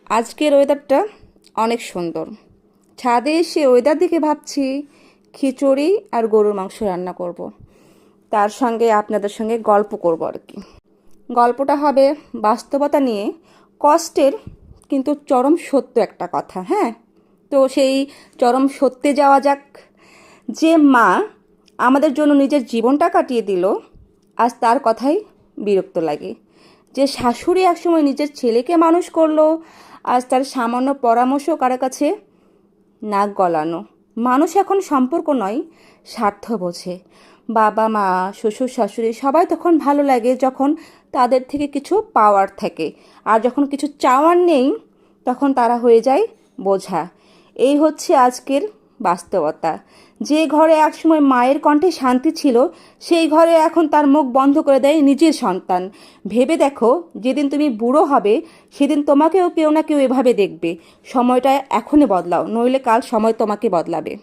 আজকের ওয়েদারটা অনেক সুন্দর। ছাদে এসে ওয়েদার দেখে ভাবছি খিচুড়ি আর গরুর মাংস রান্না করব। তার সঙ্গে আপনাদের সঙ্গে গল্প করব আর কি। গল্পটা হবে বাস্তবতা নিয়ে, কষ্টের কিন্তু চরম সত্য একটা কথা। হ্যাঁ, তো সেই চরম সত্যে যাওয়া যাক। যে মা আমাদের জন্য নিজের জীবনটা কাটিয়ে দিল, আজ তার কথাই বিরক্ত লাগে। যে শাশুড়ি একসময় নিজের ছেলেকে মানুষ করলো, আজ তার সামান্য পরামর্শ কারো কাছে নাক গলানো। মানুষ এখন সম্পর্ক নয়, স্বার্থ বোঝে। বাবা মা শ্বশুর শাশুড়ি সবাই তখন ভালো লাগে যখন তাদের থেকে কিছু পাওয়ার থাকে, আর যখন কিছু চাওয়ার নেই তখন তারা হয়ে যায় বোঝা। এই হচ্ছে আজকের বাস্তবতা। যে ঘরে একসময় মায়ের কণ্ঠে শান্তি ছিল, সেই ঘরে এখন তার মুখ বন্ধ করে দেয় নিজের সন্তান। ভেবে দেখো, যেদিন তুমি বুড়ো হবে সেদিন তোমাকেও কেউ না কেউ এভাবে দেখবে। সময়টা এখনই বদলাও, নইলে কাল সময় তোমাকে বদলাবে।